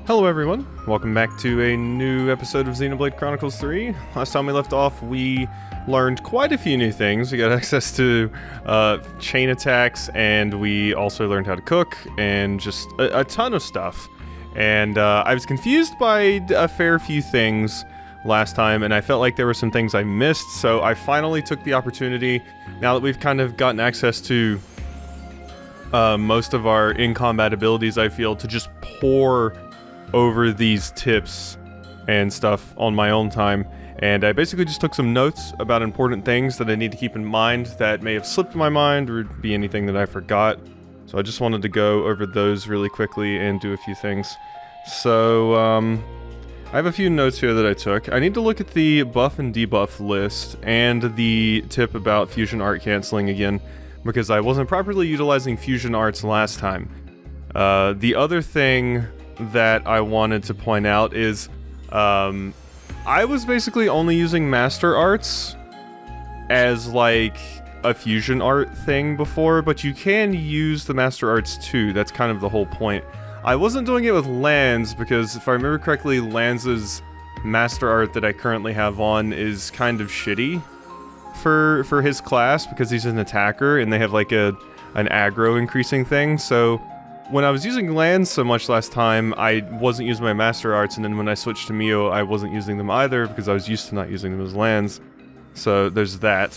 Hello everyone, welcome back to a new episode of Xenoblade Chronicles 3. Last time we left off, we learned quite a few new things. We got access to chain attacks, and we also learned how to cook, and just a ton of stuff. And I was confused by a fair few things last time, and I felt like there were some things I missed, so I finally took the opportunity, now that we've kind of gotten access to most of our in-combat abilities, I feel, to just pour over these tips and stuff on my own time. And I basically just took some notes about important things that I need to keep in mind that may have slipped my mind or be anything that I forgot. So I just wanted to go over those really quickly and do a few things. So, I have a few notes here that I took. I need to look at the buff and debuff list and the tip about fusion art canceling again, because I wasn't properly utilizing fusion arts last time. The other thing that I wanted to point out is, I was basically only using master arts as like a fusion art thing before, but you can use the master arts too. That's kind of the whole point. I wasn't doing it with Lanz because, if I remember correctly, Lanz's master art that I currently have on is kind of shitty for his class because he's an attacker and they have like an aggro increasing thing. So when I was using Lanz so much last time, I wasn't using my master arts, and then when I switched to Mio, I wasn't using them either because I was used to not using them as Lanz. So there's that.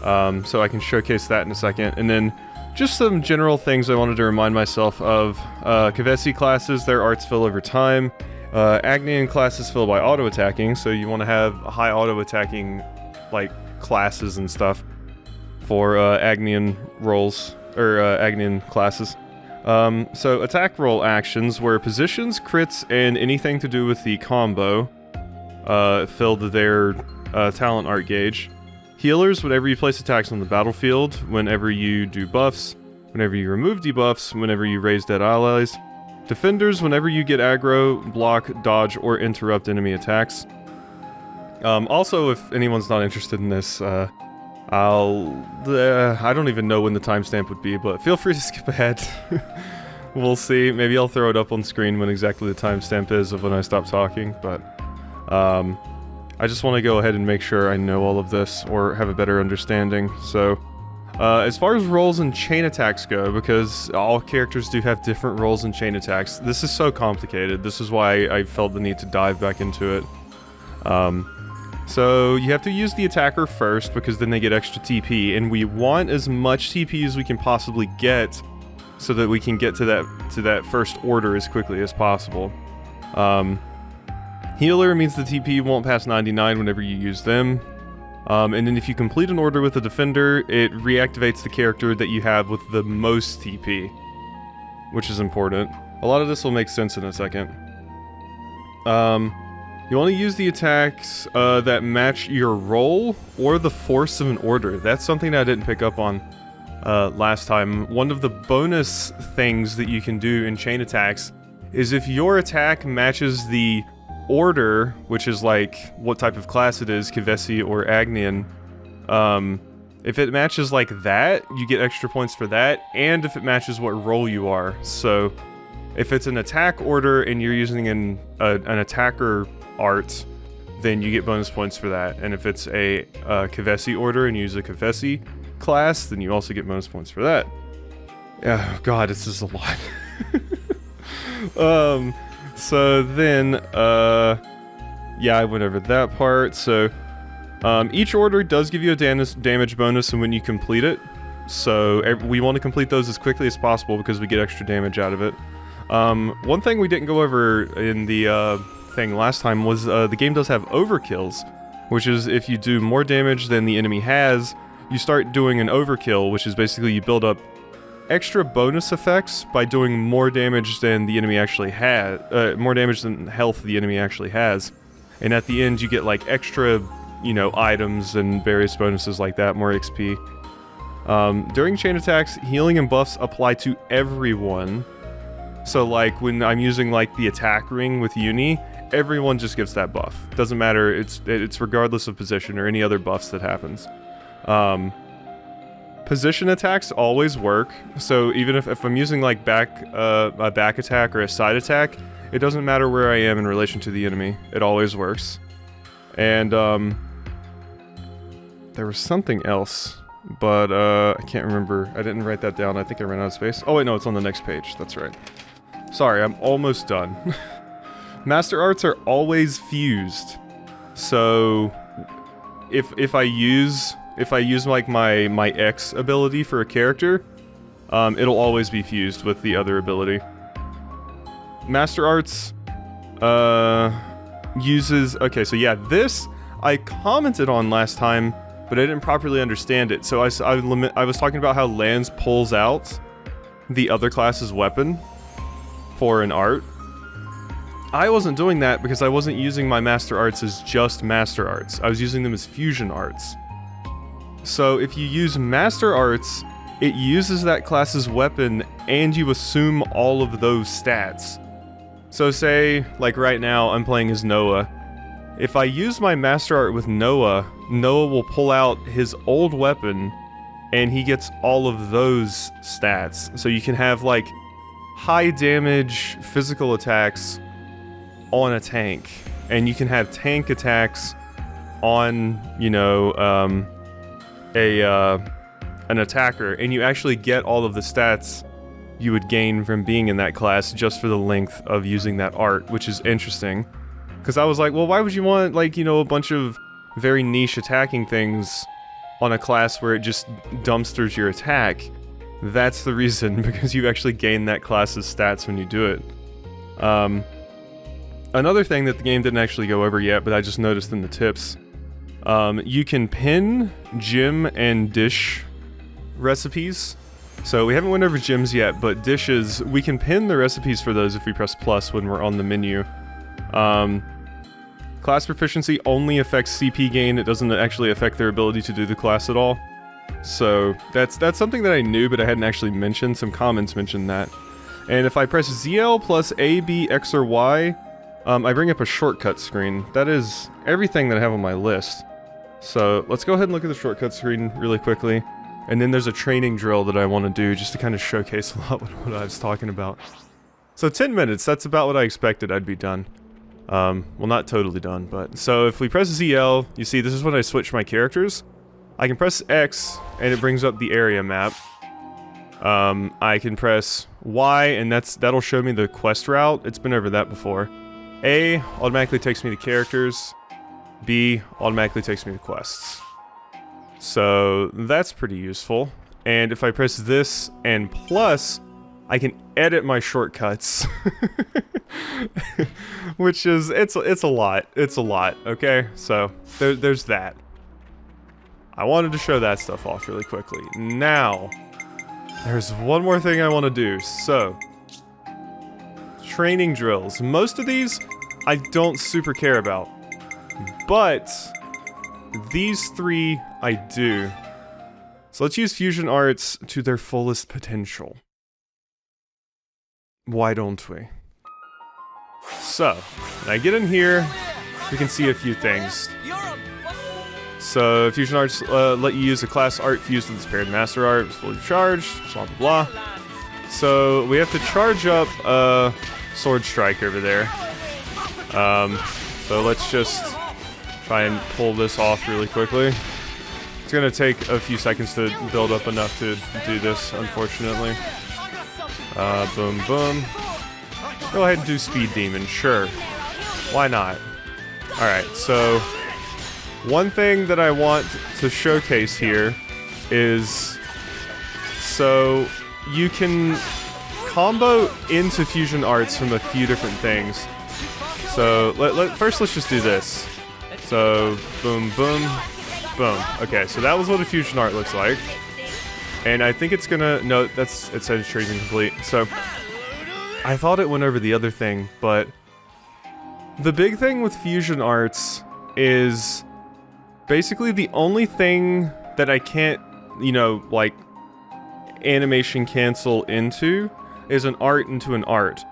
So I can showcase that in a second. And then just some general things I wanted to remind myself of. Keves classes, their arts fill over time. Agnian classes fill by auto-attacking, so you want to have high auto-attacking like classes and stuff for Agnian roles, or Agnian classes. So attack roll actions where positions, crits, and anything to do with the combo filled their talent art gauge. Healers, whenever you place attacks on the battlefield, whenever you do buffs, whenever you remove debuffs, whenever you raise dead allies. Defenders, whenever you get aggro, block, dodge, or interrupt enemy attacks. Also, if anyone's not interested in this, I don't even know when the timestamp would be, but feel free to skip ahead. We'll see. Maybe I'll throw it up on screen when exactly the timestamp is of when I stop talking, but I just want to go ahead and make sure I know all of this or have a better understanding. So, as far as rolls and chain attacks go, because all characters do have different rolls and chain attacks, this is so complicated. This is why I felt the need to dive back into it. So you have to use the attacker first because then they get extra TP, and we want as much TP as we can possibly get so that we can get to that first order as quickly as possible. Healer means the TP won't pass 99 whenever you use them. And then if you complete an order with a defender, it reactivates the character that you have with the most TP, which is important. A lot of this will make sense in a second. You want to use the attacks that match your roll or the force of an order. That's something that I didn't pick up on last time. One of the bonus things that you can do in chain attacks is if your attack matches the order, which is like what type of class it is, Keves or Agnian, if it matches like that, you get extra points for that, and if it matches what roll you are. So if it's an attack order and you're using an attacker art, then you get bonus points for that. And if it's a Keves order and you use a Keves class, then you also get bonus points for that. Oh god, this is a lot. So then, yeah, I went over that part. So, each order does give you a damage bonus when you complete it. So, we want to complete those as quickly as possible because we get extra damage out of it. One thing we didn't go over in the thing last time was the game does have overkills, which is if you do more damage than the enemy has, you start doing an overkill, which is basically you build up extra bonus effects by doing more damage than the enemy actually had, more damage than health the enemy actually has. And at the end you get like extra, items and various bonuses like that, more XP. During chain attacks, healing and buffs apply to everyone. So like when I'm using like the attack ring with Uni, everyone just gets that buff. Doesn't matter, it's regardless of position or any other buffs that happens. Position attacks always work, so even if I'm using like a back attack or a side attack, It doesn't matter where I am in relation to the enemy. It always works. And, there was something else, but, I can't remember. I didn't write that down. I think I ran out of space. Oh, wait, no, it's on the next page. That's right. Sorry, I'm almost done. Master arts are always fused. So, if I use like my X ability for a character, it'll always be fused with the other ability. Master arts, uses... Okay, so yeah, this I commented on last time, but I didn't properly understand it. So I was talking about how Lance pulls out the other class's weapon for an art. I wasn't doing that because I wasn't using my master arts as just master arts. I was using them as fusion arts. So if you use master arts, it uses that class's weapon and you assume all of those stats. So say, like right now, I'm playing as Noah. If I use my master art with Noah, Noah will pull out his old weapon and he gets all of those stats. So you can have like high damage physical attacks on a tank, and you can have tank attacks on, you know, an attacker, and you actually get all of the stats you would gain from being in that class just for the length of using that art, which is interesting. Because I was like, well, why would you want, like, you know, a bunch of very niche attacking things on a class where it just dumpsters your attack? That's the reason, because you actually gain that class's stats when you do it. Another thing that the game didn't actually go over yet, but I just noticed in the tips, you can pin gym and dish recipes. So we haven't went over gyms yet, but dishes, we can pin the recipes for those if we press plus when we're on the menu. Class proficiency only affects CP gain, it doesn't actually affect their ability to do the class at all. So that's something that I knew, but I hadn't actually mentioned. Some comments mentioned that. And if I press ZL plus A, B, X, or Y, I bring up a shortcut screen. That is everything that I have on my list. So let's go ahead and look at the shortcut screen really quickly. And then there's a training drill that I want to do just to kind of showcase a lot what I was talking about. So 10 minutes, that's about what I expected I'd be done. Well, not totally done, but... So if we press ZL, you see this is when I switch my characters. I can press X, and it brings up the area map. I can press Y, and that'll show me the quest route. It's been over that before. A automatically takes me to characters. B automatically takes me to quests. So that's pretty useful. And if I press this and plus, I can edit my shortcuts. Which is, it's a lot. It's a lot, okay? So there's that. I wanted to show that stuff off really quickly. Now, there's one more thing I want to do. So, training drills. Most of these, I don't super care about. But, these three, I do. So let's use fusion arts to their fullest potential. Why don't we? So, when I get in here, we can see a few things. So, fusion arts let you use a class art fused with its paired master art. It's fully charged, blah blah blah. So, we have to charge up Sword Strike over there. So let's just try and pull this off really quickly. It's gonna take a few seconds to build up enough to do this, unfortunately. Boom, boom. Go ahead and do Speed Demon, sure. Why not? Alright, so one thing that I want to showcase here is, so you can combo into fusion arts from a few different things. So first let's just do this. So boom, boom, boom. Okay, so that was what a fusion art looks like. And I think it's gonna, no, it says tracing complete. So I thought it went over the other thing, but the big thing with fusion arts is basically the only thing that I can't, you know, like, animation cancel into is an art into an art.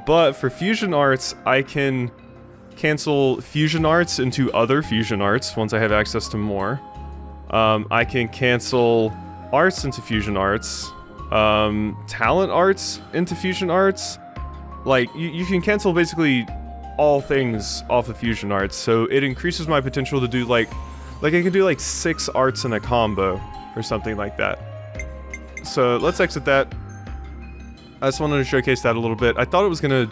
But for fusion arts, I can cancel fusion arts into other fusion arts once I have access to more. I can cancel arts into fusion arts, talent arts into fusion arts, like, you can cancel basically all things off of fusion arts, so it increases my potential to do, like I can do, like, 6 arts in a combo, or something like that. So, let's exit that. I just wanted to showcase that a little bit. I thought it was gonna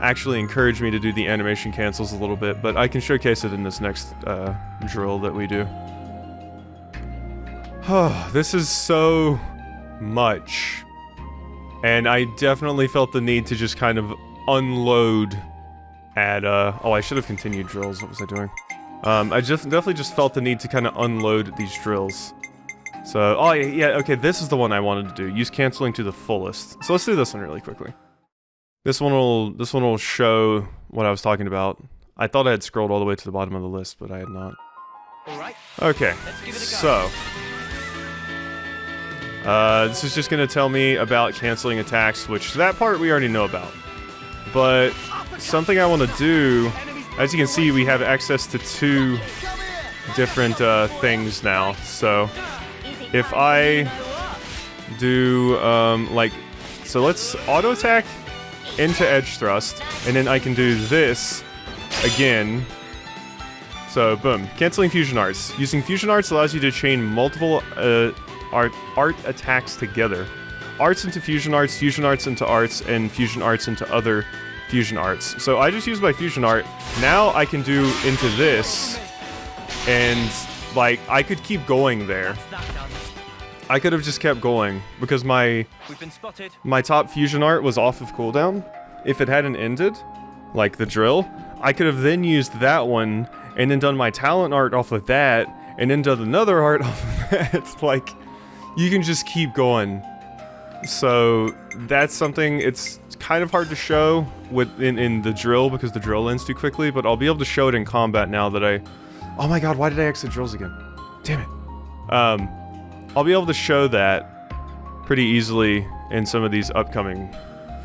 actually encourage me to do the animation cancels a little bit, but I can showcase it in this next, drill that we do. Oh, this is so much. And I definitely felt the need to just kind of unload at, oh, I should have continued drills. What was I doing? I definitely just felt the need to kind of unload these drills. So, oh yeah, okay, this is the one I wanted to do. Use canceling to the fullest. So let's do this one really quickly. This one will show what I was talking about. I thought I had scrolled all the way to the bottom of the list, but I had not. Alright. Okay, so this is just gonna tell me about canceling attacks, which that part we already know about. But something I want to do, as you can see, we have access to 2 different things now. So if I do so let's auto attack into edge thrust, and then I can do this again. So boom, canceling fusion arts. Using fusion arts allows you to chain multiple art attacks together. Arts into fusion arts into arts, and fusion arts into other fusion arts. So I just used my fusion art. Now I can do into this, and like I could keep going there. I could have just kept going because my top fusion art was off of cooldown. If it hadn't ended, like the drill, I could have then used that one and then done my talent art off of that, and then done another art off of that. Like, you can just keep going. So that's something, it's kind of hard to show in the drill because the drill ends too quickly, but I'll be able to show it in combat now that oh my god, why did I exit drills again? Damn it. I'll be able to show that pretty easily in some of these upcoming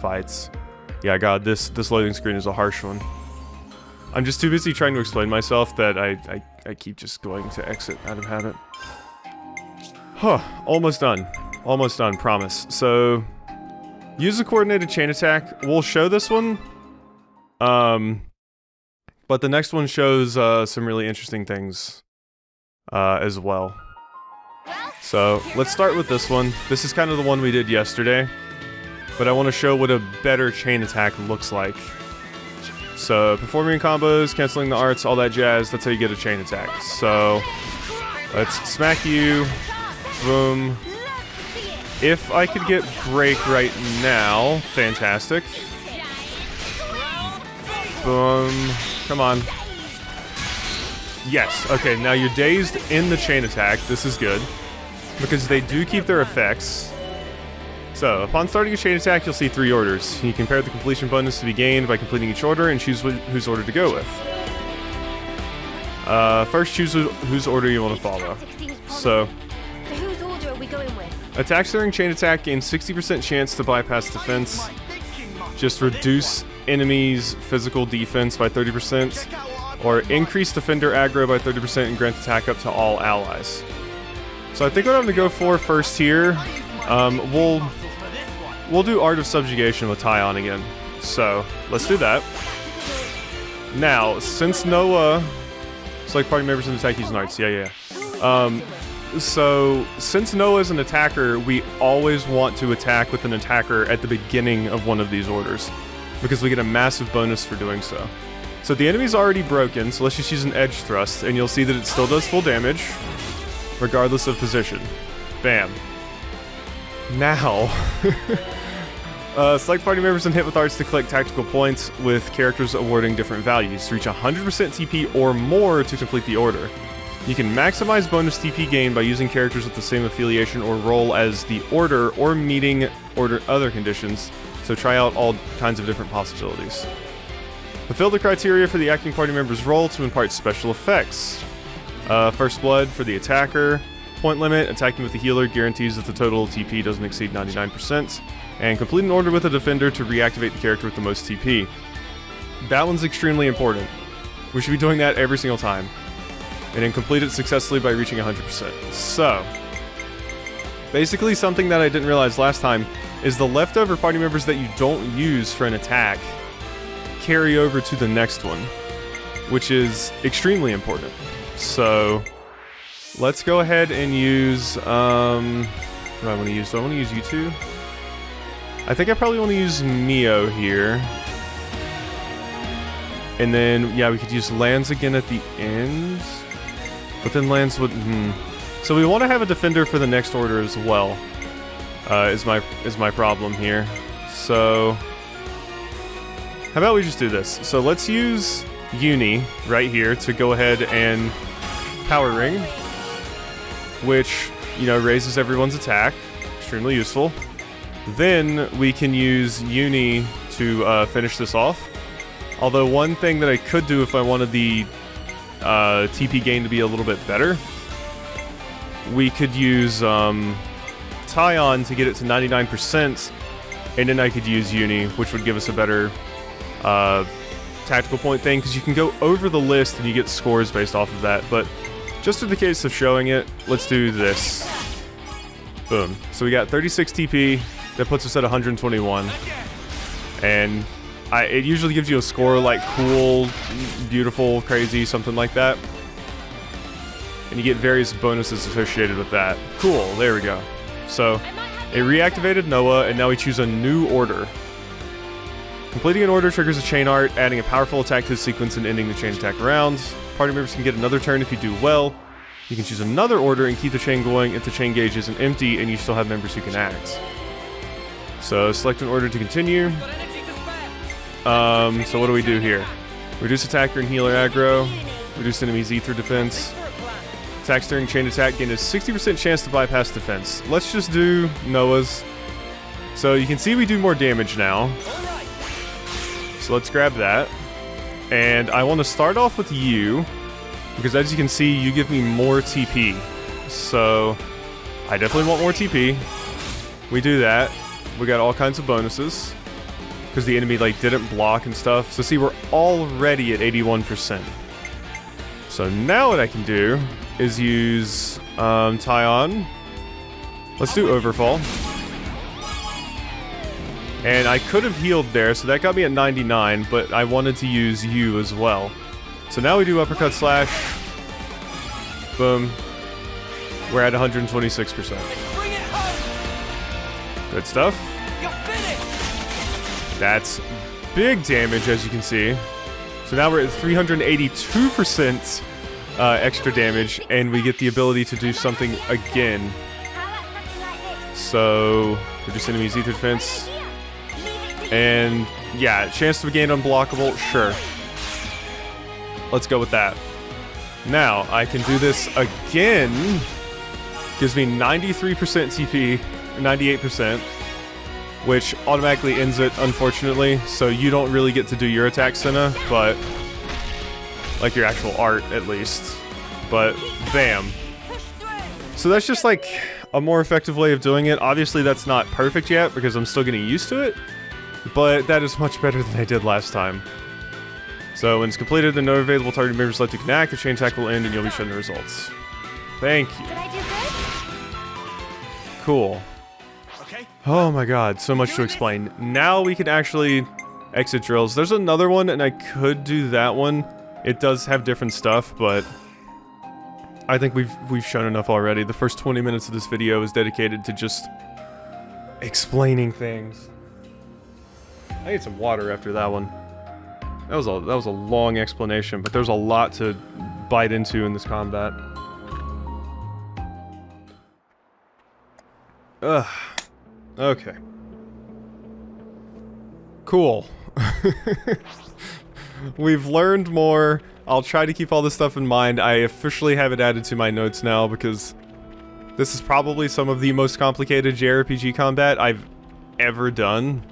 fights. Yeah, god, this loading screen is a harsh one. I'm just too busy trying to explain myself that I keep just going to exit out of habit. Huh, almost done. Almost done, promise. So, use a coordinated chain attack. We'll show this one. But the next one shows some really interesting things as well. So, let's start with this one. This is kind of the one we did yesterday. But I want to show what a better chain attack looks like. So, performing combos, canceling the arts, all that jazz, that's how you get a chain attack. So, let's smack you. Boom. If I could get break right now, fantastic. Boom. Come on. Yes, okay, now you're dazed in the chain attack. This is good. Because they do keep their effects. So, upon starting a chain attack, you'll see 3 orders. You compare the completion bonus to be gained by completing each order and choose whose order to go with. First, choose whose order you want to follow. So, whose order are we going with? attacks during chain attack gain 60% chance to bypass defense. Just reduce enemies' physical defense by 30%. Or increase defender aggro by 30% and grant attack up to all allies. So I think what I'm going to go for first here, we'll do Art of Subjugation with Tyon again. So, let's do that. Now, since Noah... Select party members and attack using arts. Yeah. So, since Noah is an attacker, we always want to attack with an attacker at the beginning of one of these orders. Because we get a massive bonus for doing so. So the enemy's already broken, so let's just use an edge thrust, and you'll see that it still does full damage, regardless of position. Bam. Now, select party members and hit with arts to collect tactical points with characters awarding different values. To reach 100% TP or more to complete the order. You can maximize bonus TP gain by using characters with the same affiliation or role as the order or meeting other conditions, so try out all kinds of different possibilities. Fulfill the criteria for the acting party member's role to impart special effects. First Blood for the attacker. Point limit, attacking with the healer guarantees that the total TP doesn't exceed 99%. And complete an order with a defender to reactivate the character with the most TP. That one's extremely important. We should be doing that every single time. And then complete it successfully by reaching 100%. So, basically something that I didn't realize last time, is the leftover party members that you don't use for an attack carry over to the next one, which is extremely important. So let's go ahead and use, what do I want to use? Do I want to use you two? I think I probably want to use Mio here. And then, yeah, we could use Lance again at the end. But then Lance would, So we want to have a defender for the next order as well, is my problem here. So how about we just do this? So let's use Uni right here to go ahead and Power Ring, which, you know, raises everyone's attack. Extremely useful. Then we can use Uni to finish this off. Although one thing that I could do if I wanted the TP gain to be a little bit better, we could use Tyon to get it to 99%, and then I could use Uni, which would give us a better tactical point thing, because you can go over the list and you get scores based off of that. But just in the case of showing it, let's do this. Boom. So we got 36 TP. That puts us at 121. And it usually gives you a score like cool, beautiful, crazy, something like that. And you get various bonuses associated with that. Cool, there we go. So it reactivated Noah, and now we choose a new order. Completing an order triggers a chain art, adding a powerful attack to the sequence and ending the chain attack rounds. Party members can get another turn if you do well. You can choose another order and keep the chain going if the chain gauge isn't empty and you still have members who can act. So select an order to continue. So what do we do here? Reduce attacker and healer aggro. Reduce enemy's ether defense. Attacks during chain attack gain a 60% chance to bypass defense. Let's just do Noah's. So you can see we do more damage now. So let's grab that. And I want to start off with you, because as you can see, you give me more TP. So I definitely want more TP. We do that. We got all kinds of bonuses, because the enemy like didn't block and stuff. So see, we're already at 81%. So now what I can do is use Tyon. Let's do Overfall. And I could have healed there, so that got me at 99, but I wanted to use you as well. So now we do Uppercut Slash. Boom. We're at 126%. Good stuff. That's big damage, as you can see. So now we're at 382% extra damage, and we get the ability to do something again. So, reduce enemy's ether defense. And, yeah, chance to gain unblockable, sure. Let's go with that. Now, I can do this again. Gives me 93% TP, 98%. Which automatically ends it, unfortunately. So you don't really get to do your attack, Senna, but like your actual art, at least. But bam. So that's just like a more effective way of doing it. Obviously, that's not perfect yet because I'm still getting used to it, but that is much better than I did last time. So when it's completed, the no available target members left to can act. The chain attack will end, and you'll be shown the results. Thank you. Did I do good? Cool. Oh my god, so much to explain. Now we can actually exit drills. There's another one, and I could do that one. It does have different stuff, but I think we've shown enough already. The first 20 minutes of this video is dedicated to just explaining things. I need some water after that one. That was a long explanation, but there's a lot to bite into in this combat. Ugh. Okay. Cool. We've learned more. I'll try to keep all this stuff in mind. I officially have it added to my notes now because this is probably some of the most complicated JRPG combat I've ever done.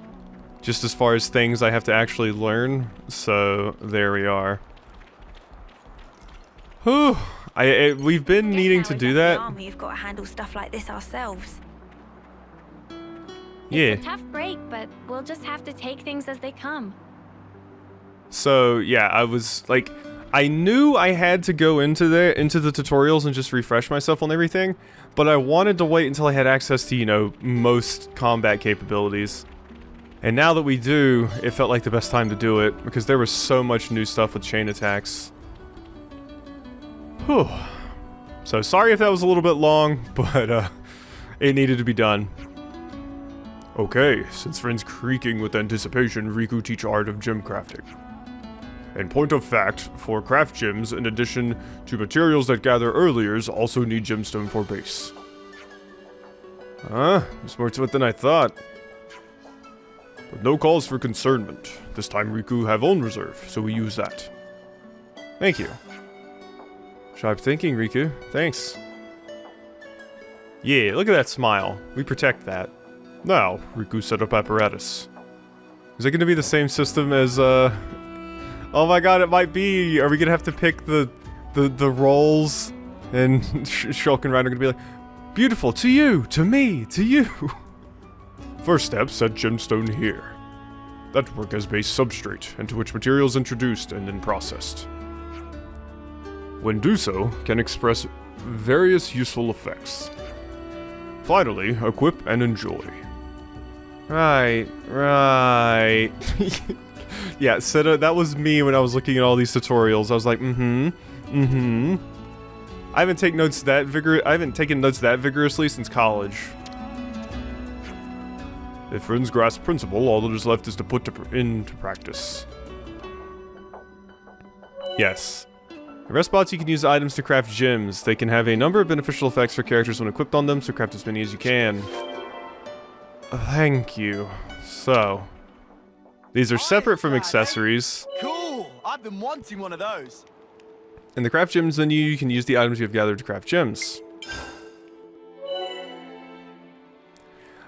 Just as far as things I have to actually learn. So, there we are. Whew. We've been needing to do that. We've got to handle stuff like this ourselves. Yeah. It's a tough break, but we'll just have to take things as they come. So, yeah, I was, like, I knew I had to go into the tutorials and just refresh myself on everything, but I wanted to wait until I had access to, you know, most combat capabilities. And now that we do, it felt like the best time to do it, because there was so much new stuff with chain attacks. Whew. So sorry if that was a little bit long, but it needed to be done. Okay, since friends creaking with anticipation, Riku teach art of gem crafting. In point of fact, for craft gems, in addition to materials that gather earlier, also need gemstone for base. There's more to it than I thought. But no cause for concernment. This time Riku have own reserve, so we use that. Thank you. Sharp thinking, Riku. Thanks. Yeah, look at that smile. We protect that. Now, Riku set up apparatus. Is it going to be the same system as, Oh my god, it might be! Are we gonna have to pick the roles? And Shulk and Ryan are gonna be like, beautiful, to you, to me, to you! First step, set gemstone here. That work as base substrate, into which materials introduced and then processed. When do so, can express various useful effects. Finally, equip and enjoy. Right. Yeah, so that was me when I was looking at all these tutorials. I was like, I haven't taken notes that vigorously since college. If friends grasp principle, all that is left is to put into practice. Yes. In rest spots, you can use items to craft gems. They can have a number of beneficial effects for characters when equipped on them, so craft as many as you can. Thank you. So, these are separate from accessories. Cool! I've been wanting one of those. In the craft gems menu, you can use the items you have gathered to craft gems.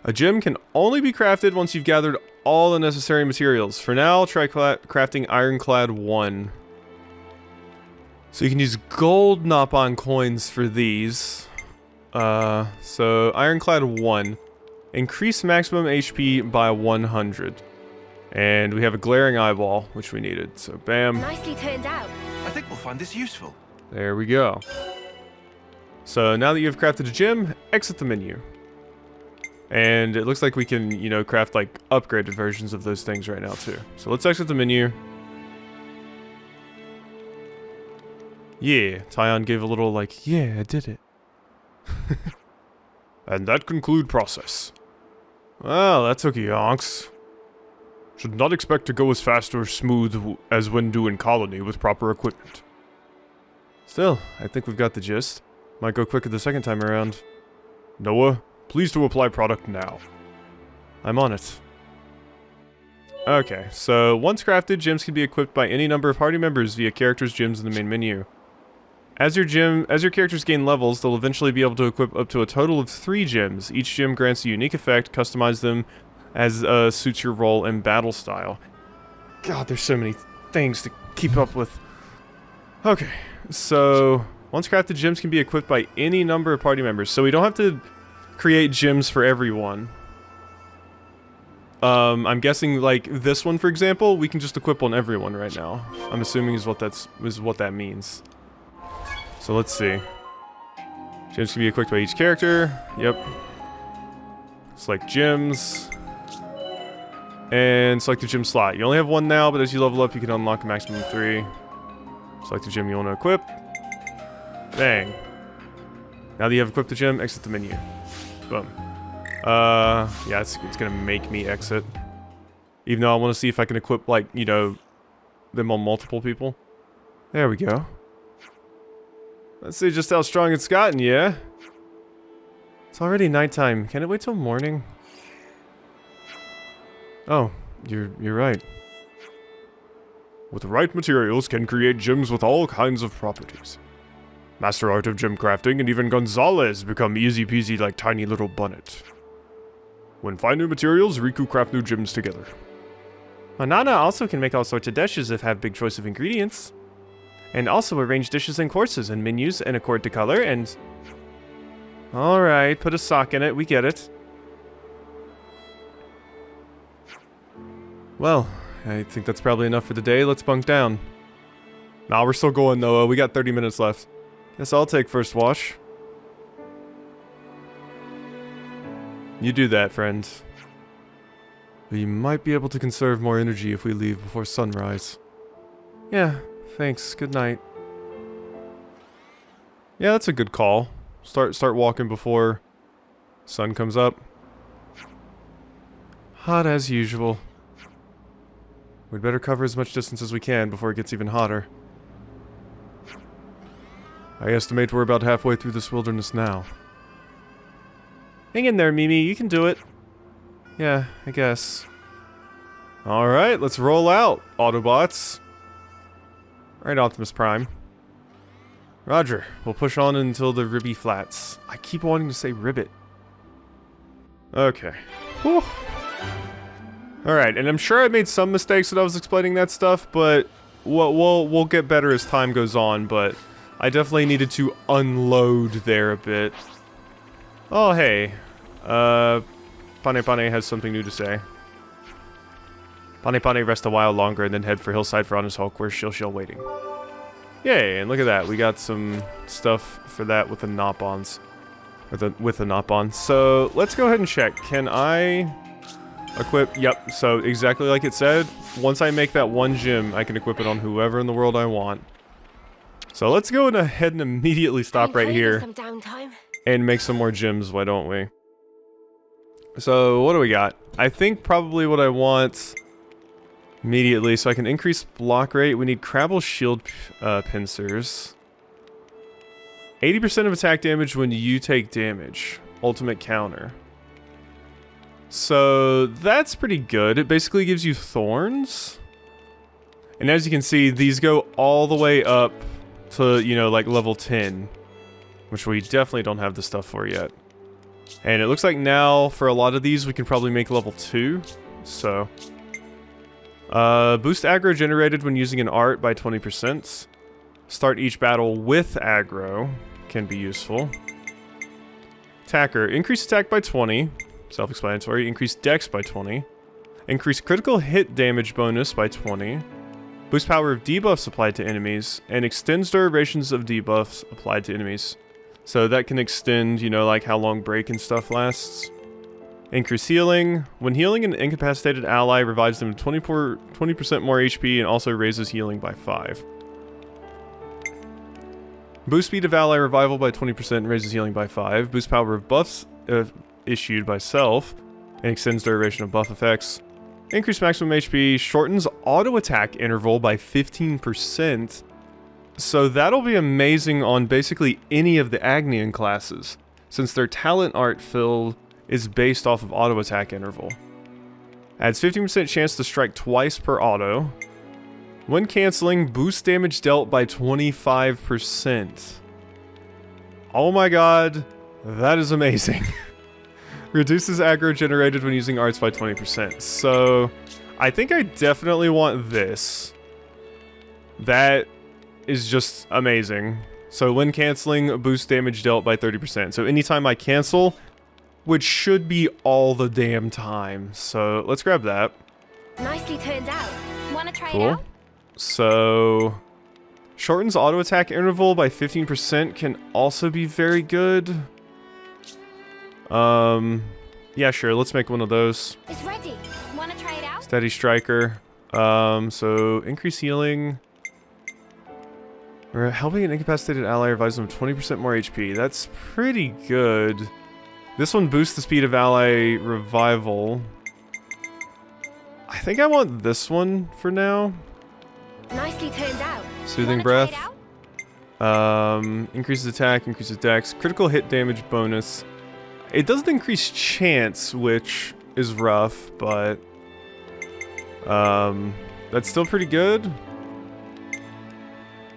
A gem can only be crafted once you've gathered all the necessary materials. For now, try crafting Ironclad 1. So you can use gold Nopon coins for these. So Ironclad 1. Increase maximum HP by 100. And we have a glaring eyeball, which we needed. So bam. Nicely turned out. I think we'll find this useful. There we go. So now that you've crafted a gem, exit the menu. And it looks like we can, you know, craft like upgraded versions of those things right now too. So let's exit the menu. Yeah, Tyon gave a little like, yeah, I did it. And that conclude process. Well, that took yonks. Should not expect to go as fast or smooth as when doing colony with proper equipment. Still, I think we've got the gist. Might go quicker the second time around. Noah, please to apply product now. I'm on it. Okay, so once crafted, gems can be equipped by any number of party members via characters' gems in the main menu. As your characters gain levels, they'll eventually be able to equip up to a total of 3 gems. Each gem grants a unique effect, customize them as suits your role and battle style. God, there's so many things to keep up with. Okay, so once crafted, gems can be equipped by any number of party members, so we don't have to create gems for everyone. I'm guessing like this one, for example, we can just equip on everyone right now. I'm assuming is what that means. So let's see. Gems can be equipped by each character. Yep. Select gems. And select the gem slot. You only have 1 now, but as you level up, you can unlock a maximum of 3. Select the gem you want to equip. Bang. Now that you have equipped the gem, exit the menu. Boom. Yeah, it's gonna make me exit. Even though I want to see if I can equip, like, you know, them on multiple people. There we go. Let's see just how strong it's gotten, yeah? It's already nighttime. Can it wait till morning? Oh, you're right. With the right materials, can create gems with all kinds of properties. Master art of gem crafting, and even Gonzalez become easy peasy like tiny little bunnet. When find new materials, Riku craft new gems together. Manana also can make all sorts of dishes if have big choice of ingredients. And also arrange dishes and courses and menus and accord to color and... Alright, put a sock in it, we get it. Well, I think that's probably enough for the day. Let's bunk down. Nah, we're still going, Noah. We got 30 minutes left. Guess I'll take first wash. You do that, friend. We might be able to conserve more energy if we leave before sunrise. Yeah, thanks. Good night. Yeah, that's a good call. Start walking before sun comes up. Hot as usual. We'd better cover as much distance as we can before it gets even hotter. I estimate we're about halfway through this wilderness now. Hang in there, Mimi. You can do it. Yeah, I guess. Alright, let's roll out, Autobots. Alright, Optimus Prime. Roger. We'll push on until the Ribby Flats. I keep wanting to say Ribbit. Okay. Whew. Alright, and I'm sure I made some mistakes when I was explaining that stuff, but we'll get better as time goes on, but I definitely needed to unload there a bit. Oh, hey. Pane Pane has something new to say. Pane Pane rest a while longer and then head for Hillside for Honest Hulk, where's Shill waiting. Yay, and look at that. We got some stuff for that with the Nopons. With the Nopon. So, let's go ahead and check. Can I equip? Yep, so exactly like it said. Once I make that one gym, I can equip it on whoever in the world I want. So let's go ahead and immediately stop right here. Some downtime. And make some more gyms, why don't we? So, what do we got? I think probably what I want immediately, so I can increase block rate. We need Crabble Shield Pincers. 80% of attack damage when you take damage. Ultimate counter. So, that's pretty good. It basically gives you thorns. And as you can see, these go all the way up to, you know, like level 10. Which we definitely don't have the stuff for yet. And it looks like now, for a lot of these, we can probably make level 2. So, boost aggro generated when using an art by 20%. Start each battle with aggro can be useful. Attacker, increase attack by 20. Self-explanatory. Increase dex by 20. Increase critical hit damage bonus by 20. Boost power of debuffs applied to enemies. And extends durations of debuffs applied to enemies. So that can extend, you know, like how long break and stuff lasts. Increase healing. When healing an incapacitated ally, revives them 20% more HP and also raises healing by 5. Boost speed of ally revival by 20% and raises healing by 5. Boost power of buffs issued by self and extends duration of buff effects. Increase maximum HP. Shortens auto attack interval by 15%. So that'll be amazing on basically any of the Agnian classes, since their talent art fill is based off of auto attack interval. Adds 15% chance to strike twice per auto. When canceling, boost damage dealt by 25%. Oh my god, that is amazing. Reduces aggro generated when using arts by 20%. So, I think I definitely want this. That is just amazing. So when canceling, boost damage dealt by 30%. So anytime I cancel, which should be all the damn time. So let's grab that. Nicely turned out. Wanna try it Cool. out? So shortens auto attack interval by 15% can also be very good. Yeah, sure. Let's make one of those. It's ready. Wanna try it out? Steady Striker. So increase healing. Helping an incapacitated ally revives them 20% more HP. That's pretty good. This one boosts the speed of ally revival. I think I want this one for now. Nicely turned out. Soothing Wanna Breath. try it out? Increases attack, increases dex. Critical hit damage bonus. It doesn't increase chance, which is rough, but that's still pretty good.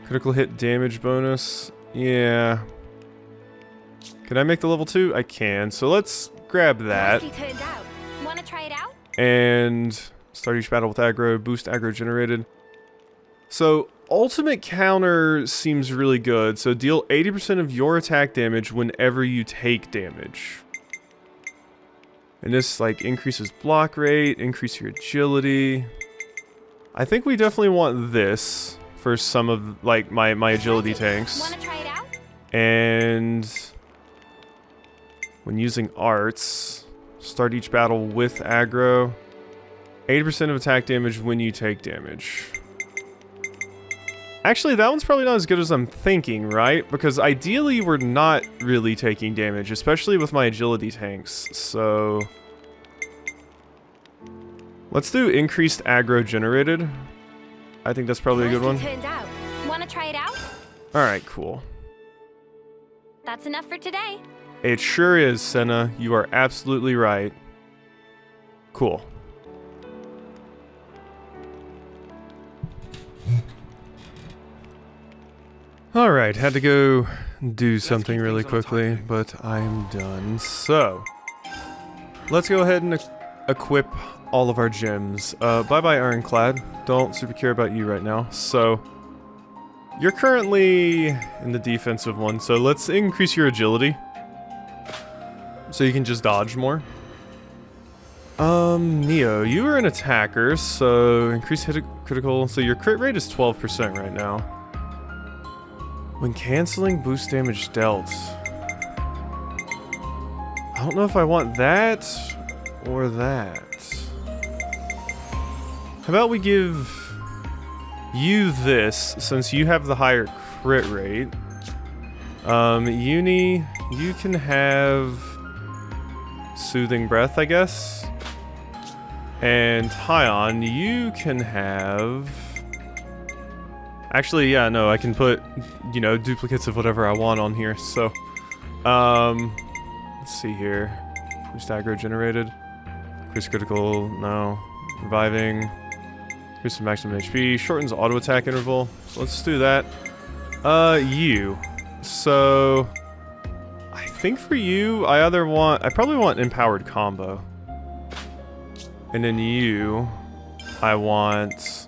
Critical hit damage bonus. Yeah. Can I make the level 2? I can. So let's grab that. Nicely turned out. Wanna try it out? And start each battle with aggro. Boost aggro generated. So ultimate counter seems really good. So deal 80% of your attack damage whenever you take damage. And this like increases block rate, increase your agility. I think we definitely want this for some of like my agility tanks. Wanna try it out? And when using arts, start each battle with aggro. 80% of attack damage when you take damage. Actually, that one's probably not as good as I'm thinking, right? Because ideally, we're not really taking damage, especially with my agility tanks. So let's do increased aggro generated. I think that's probably a good one. Nicely turned out. Wanna try it out? Alright, cool. That's enough for today. It sure is, Senna. You are absolutely right. Cool. Alright, had to go do something really quickly, but I'm done. So, let's go ahead and equip all of our gems. Bye-bye, Ironclad. Don't super care about you right now. So, you're currently in the defensive one, so let's increase your agility. So you can just dodge more. Mio, you are an attacker, so increase hit critical. So your crit rate is 12% right now. When canceling boost damage dealt. I don't know if I want that or that. How about we give you this, since you have the higher crit rate. Uni, you can have Soothing Breath, I guess. And Hyon, you can have... Actually, yeah, no, I can put, you know, duplicates of whatever I want on here, so... let's see here. Boost aggro generated. Increase critical, no. Reviving. Increase the maximum HP. Shortens auto attack interval. So let's do that. You. So... I think for you, I probably want Empowered Combo. And then you, I want...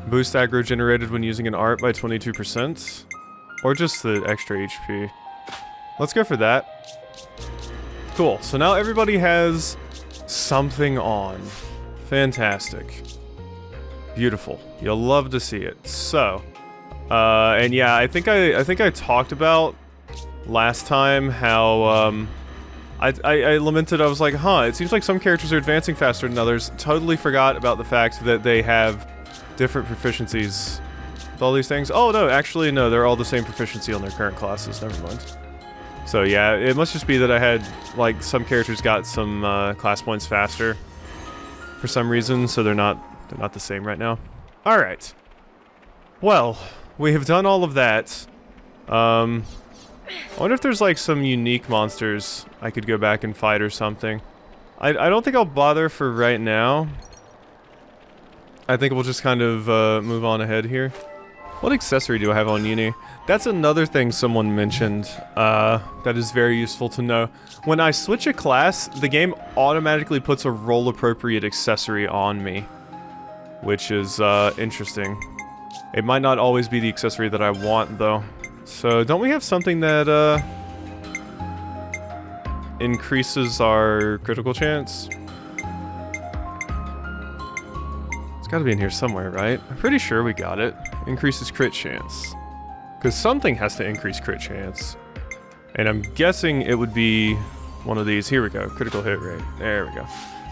Boost aggro generated when using an art by 22%. Or just the extra HP. Let's go for that. Cool, so now everybody has something on. Fantastic. Beautiful. You'll love to see it. So, and yeah, I think I talked about last time how, I lamented, I was like, huh, it seems like some characters are advancing faster than others. Totally forgot about the fact that they have different proficiencies with all these things. Oh, no, actually, no, they're all the same proficiency on their current classes. Never mind. So, yeah, it must just be that I had, like, some characters got some class points faster for some reason, so they're not the same right now. All right. Well, we have done all of that. I wonder if there's, like, some unique monsters I could go back and fight or something. I don't think I'll bother for right now. I think we'll just kind of move on ahead here. What accessory do I have on Uni? That's another thing someone mentioned that is very useful to know. When I switch a class, the game automatically puts a role-appropriate accessory on me, which is interesting. It might not always be the accessory that I want, though. So, don't we have something that increases our critical chance? It's gotta be in here somewhere, right? I'm pretty sure we got it. Increases crit chance. Because something has to increase crit chance. And I'm guessing it would be one of these. Here we go. Critical hit rate. There we go.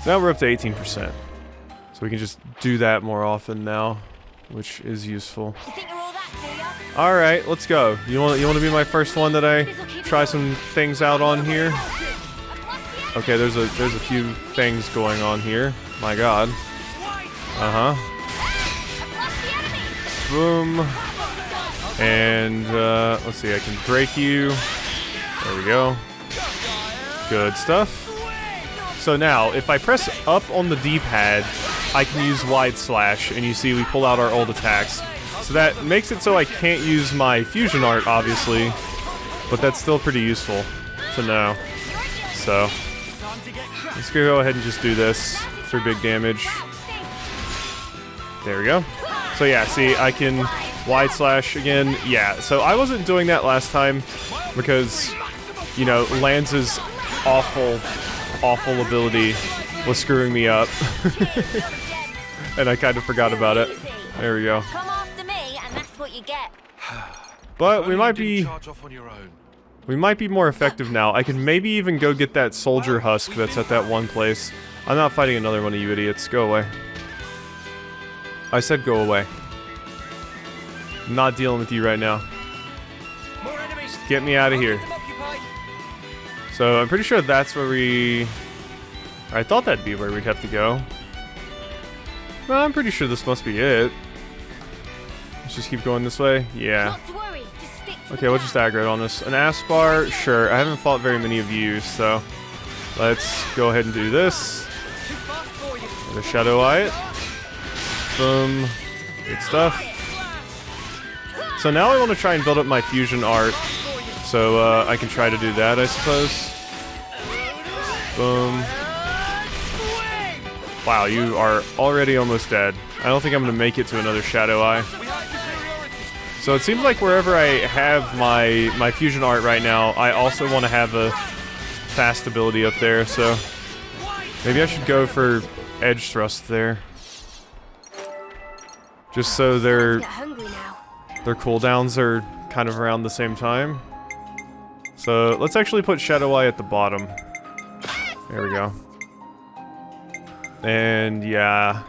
Now we're up to 18%. So we can just do that more often now, which is useful. You think you're all that, do ya? Alright, let's go. You want to be my first one that I try some things out on here? Okay, there's a few things going on here. My god. Boom. And, let's see, I can break you. There we go. Good stuff. So now, if I press up on the D-pad, I can use Wide Slash, and you see we pull out our old attacks. So that makes it so I can't use my fusion art, obviously, but that's still pretty useful to know. So, let's go ahead and just do this for big damage. There we go. So yeah, see, I can Wide Slash again. Yeah, so I wasn't doing that last time because, you know, Lance's awful ability was screwing me up. And I kind of forgot about it. There we go. Come after me. That's what you get. But we might You didn't be charge off on your own. more effective now. I can maybe even go get that soldier husk that's at that one place. I'm not fighting another one of you idiots. Go away. I said go away. I'm not dealing with you right now. More enemies. Get me out of here. Keep them occupied. So I'm pretty sure that's where we... I thought that'd be where we'd have to go. No, I'm pretty sure this must be it. Let's just keep going this way. Yeah. Not to worry. Just stick to Okay, we'll just aggro on this. An Aspar, sure. I haven't fought very many of you, so let's go ahead and do this. Too fast for you. The Shadow Eye. Boom. Good stuff. So now I want to try and build up my fusion art, so I can try to do that, I suppose. Boom. Wow, you are already almost dead. I don't think I'm going to make it to another Shadow Eye. So it seems like wherever I have my fusion art right now, I also want to have a fast ability up there, so maybe I should go for edge thrust there. Just so their Get hungry now. cooldowns are kind of around the same time. So let's actually put Shadow Eye at the bottom. There we go. And yeah,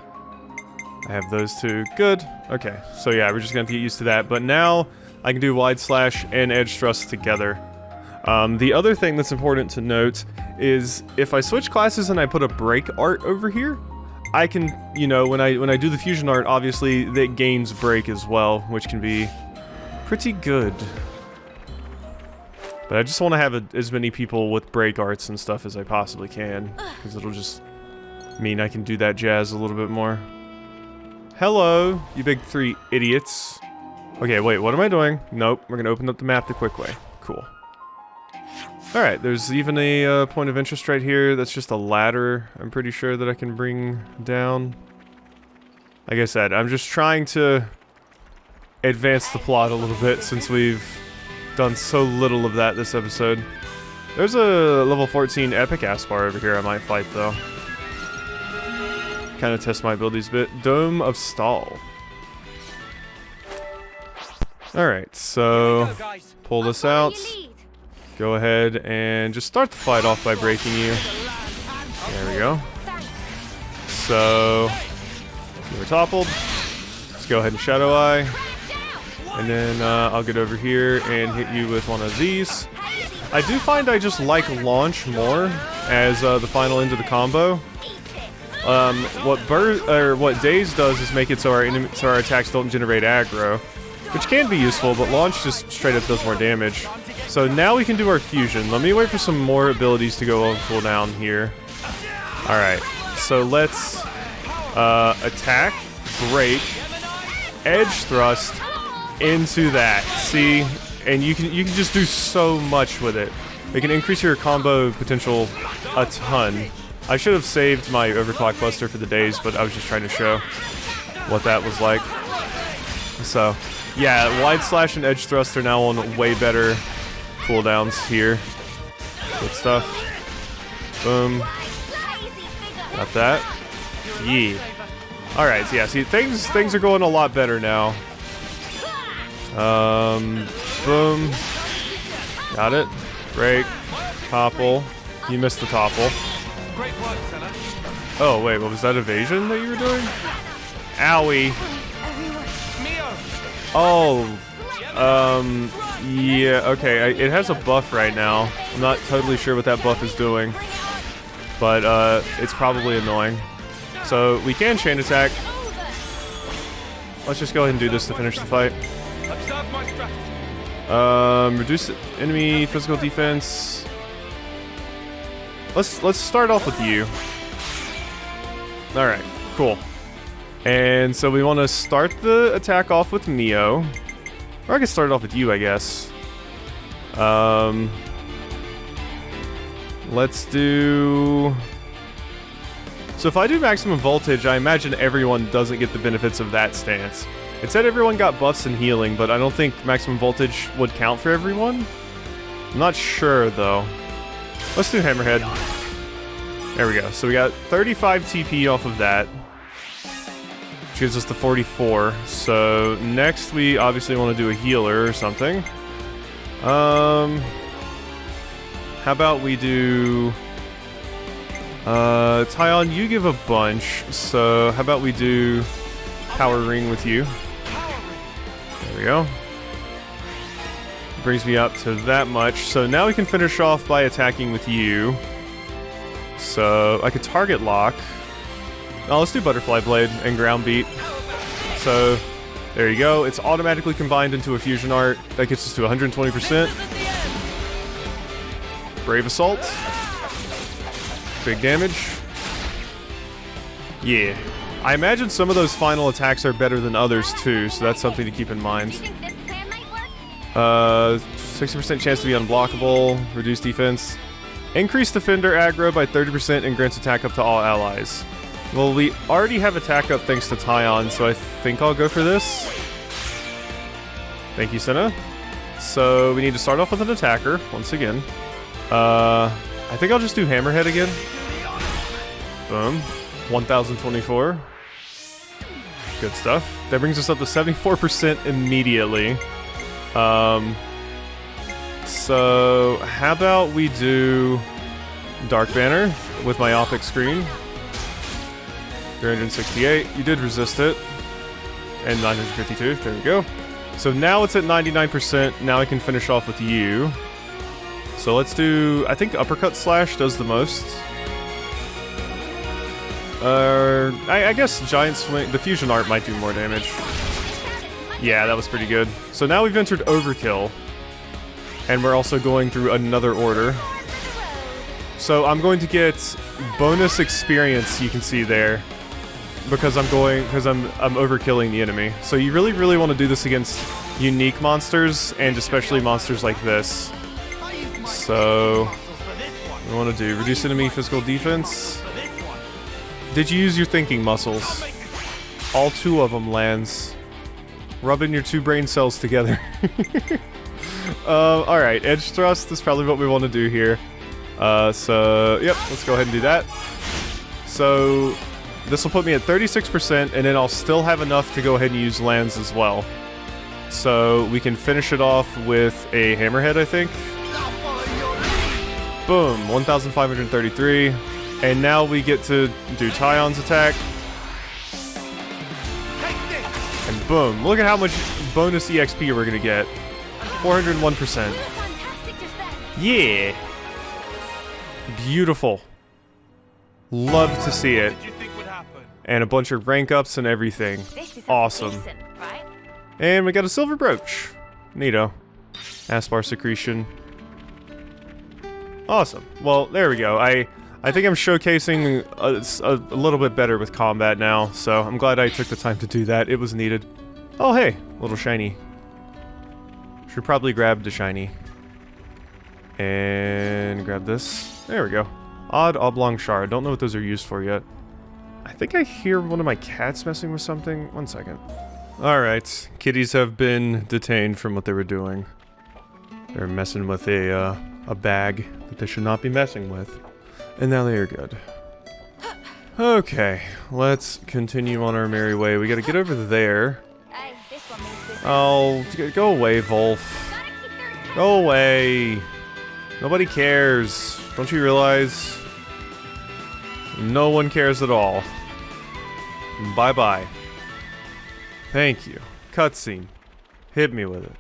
I have those two. Good. Okay, so yeah, we're just gonna have to get used to that. But now I can do wide slash and edge thrust together. The other thing that's important to note is if I switch classes and I put a break art over here, I can, you know, when I do the fusion art, obviously that gains break as well, which can be pretty good. But I just want to have as many people with break arts and stuff as I possibly can, because it'll just mean I can do that jazz a little bit more. Hello, you big three idiots. Okay, wait, what am I doing? Nope, we're gonna open up the map the quick way. Cool. Alright, there's even a point of interest right here. That's just a ladder, I'm pretty sure, that I can bring down. Like I said, I'm just trying to advance the plot a little bit since we've done so little of that this episode. There's a level 14 epic Aspar over here I might fight, though. Kind of test my abilities a bit. Dome of Stall. Alright, so pull this out. Go ahead and just start the fight off by breaking you. There we go. So, you were toppled. Let's go ahead and Shadow Eye. And then I'll get over here and hit you with one of these. I do find I just like launch more as the final end of the combo. What Daze does is make it so our attacks don't generate aggro, which can be useful, but launch just straight up does more damage. So now we can do our fusion. Let me wait for some more abilities to go on cooldown here. Alright, so let's attack, break, edge thrust into that. See? And you can just do so much with it. It can increase your combo potential a ton. I should have saved my overclock buster for the days, but I was just trying to show what that was like. So, yeah, wide slash and edge thrust are now on way better cooldowns here. Good stuff. Boom. Got that. Yeah. Alright, so yeah, see, things are going a lot better now. Boom. Got it. Break. Topple. You missed the topple. Great work, Senna. Oh, wait, what was that evasion that you were doing? Owie. Mio! Oh. Yeah, okay, it has a buff right now. I'm not totally sure what that buff is doing. But, it's probably annoying. So, we can chain attack. Let's just go ahead and do this to finish the fight. Observe my strategy. Reduce enemy physical defense. Let's start off with you. Alright, cool. And so we want to start the attack off with Mio. Or I can start it off with you, I guess. Let's do... So if I do maximum voltage, I imagine everyone doesn't get the benefits of that stance. It said everyone got buffs and healing, but I don't think maximum voltage would count for everyone. I'm not sure, though. Let's do Hammerhead. There we go. So we got 35 TP off of that. which gives us the 44. So next we obviously want to do a healer or something. How about we do... Tyon, you give a bunch, so how about we do Power Ring with you. There we go. Brings me up to that much. So now we can finish off by attacking with you. So I could target lock. Oh, let's do Butterfly Blade and Ground Beat. So there you go. It's automatically combined into a fusion art. That gets us to 120%. Brave Assault. Big damage. Yeah. I imagine some of those final attacks are better than others too, so that's something to keep in mind. 60% chance to be unblockable, reduce defense. Increase defender aggro by 30% and grants attack up to all allies. Well, we already have attack up thanks to Tyon, so I think I'll go for this. Thank you, Senna. So we need to start off with an attacker, once again. I think I'll just do Hammerhead again. Boom. 1024. Good stuff. That brings us up to 74% immediately. So how about we do Dark Banner with my Myopic Screen. 368. You did resist it. And 952. There we go. So now it's at 99%. Now I can finish off with you. So let's do... I think Uppercut Slash does the most. I guess Giant Swing... The Fusion Art might do more damage. Yeah, that was pretty good. So now we've entered Overkill. And we're also going through another order. So I'm going to get bonus experience, you can see there. Because I'm overkilling the enemy. So you really, really want to do this against unique monsters, and especially monsters like this. So, what we want to do, reduce enemy physical defense. Did you use your thinking muscles? All 2 of them lands. Rubbing your 2 brain cells together. Alright, edge thrust is probably what we want to do here. So, yep, let's go ahead and do that. So, this will put me at 36%, and then I'll still have enough to go ahead and use lands as well. So, we can finish it off with a Hammerhead, I think. Boom, 1533. And now we get to do Tyon's attack. And boom, look at how much bonus EXP we're gonna get. 401%. Yeah. Beautiful. Love to see it. And a bunch of rank ups and everything. Awesome. Decent, right? And we got a silver brooch. Neato. Aspar secretion. Awesome. Well, there we go. I think I'm showcasing a little bit better with combat now, so I'm glad I took the time to do that. It was needed. Oh, hey, little shiny. Should probably grab the shiny. And grab this. There we go. Odd oblong shard. Don't know what those are used for yet. I think I hear one of my cats messing with something. One second. Alright. Kitties have been detained from what they were doing. They're messing with a bag that they should not be messing with. And now they are good. Okay. Let's continue on our merry way. We gotta get over there. Hey, this one means this. Oh, go away, Wolf. Gotta keep their attention. Go away. Nobody cares. Don't you realize? No one cares at all. Bye-bye. Thank you. Cutscene. Hit me with it.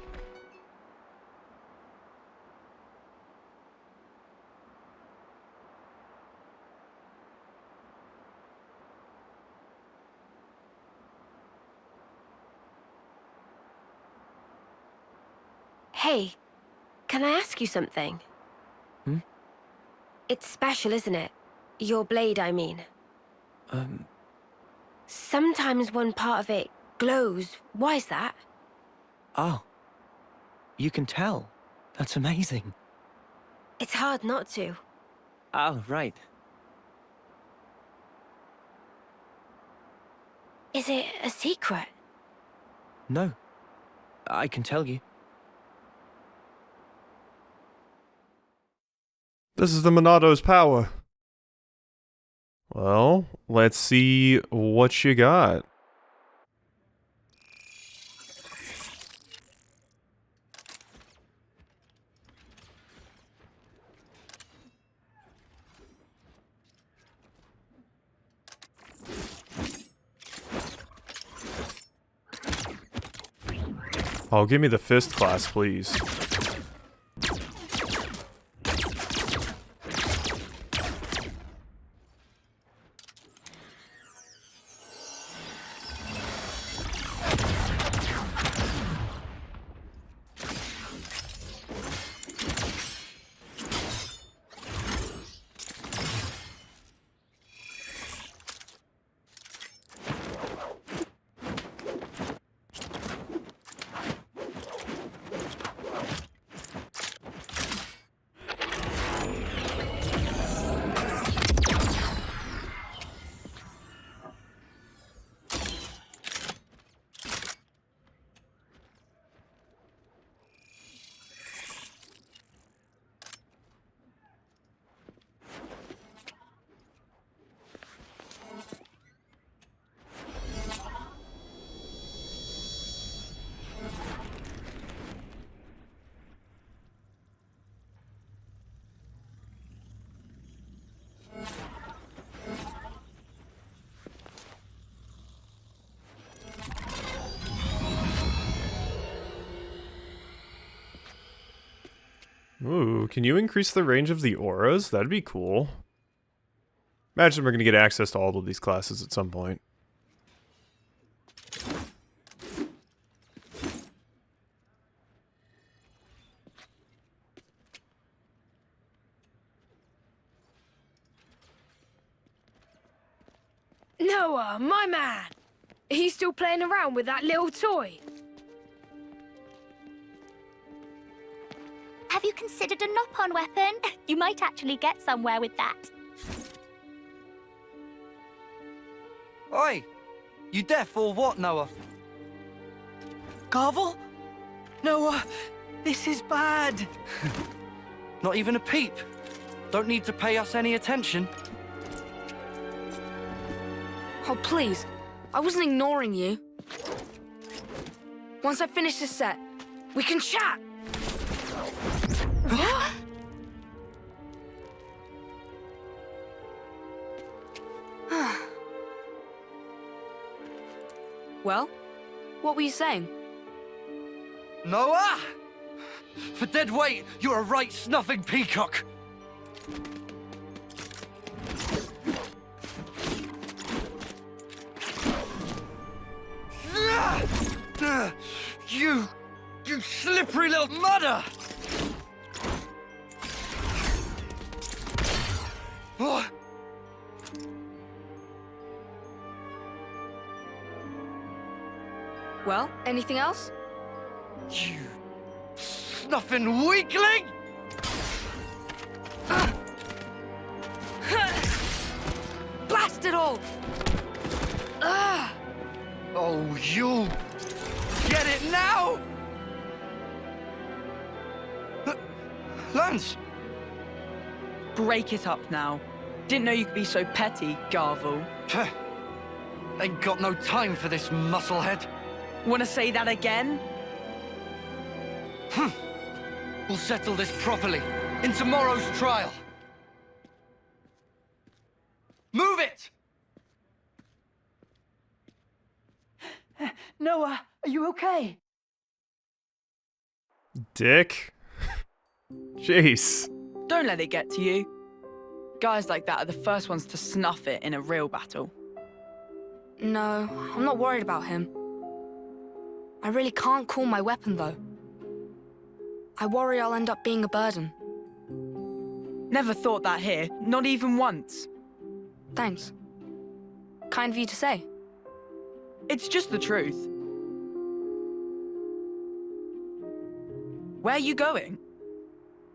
Hey, can I ask you something? Hmm? It's special, isn't it? Your blade, I mean. Sometimes one part of it glows. Why is that? Oh. You can tell. That's amazing. It's hard not to. Oh, right. Is it a secret? No. I can tell you. This is the Monado's power. Well, let's see what you got. Oh, give me the fist class, please. Ooh, can you increase the range of the auras? That'd be cool. Imagine we're gonna get access to all of these classes at some point. Noah, my man! Are you still playing around with that little toy? Have you considered a knock-on weapon? You might actually get somewhere with that. Oi! You deaf or what, Noah? Garvel? Noah, this is bad. Not even a peep. Don't need to pay us any attention. Oh, please. I wasn't ignoring you. Once I finish this set, we can chat! Well, what were you saying? Noah! For dead weight, you're a right snuffing peacock. You slippery little mudder! Oh. Well, anything else? You snuffing weakling! Blast it all! Oh, you get it now! Lance! Break it up now. Didn't know you could be so petty, Garvel. Pah. Ain't got no time for this musclehead. Wanna say that again? We'll settle this properly in tomorrow's trial. Move it! Noah, are you okay? Dick? Jeez. Don't let it get to you. Guys like that are the first ones to snuff it in a real battle. No, I'm not worried about him. I really can't call my weapon, though. I worry I'll end up being a burden. Never thought that here, not even once. Thanks. Kind of you to say. It's just the truth. Where are you going?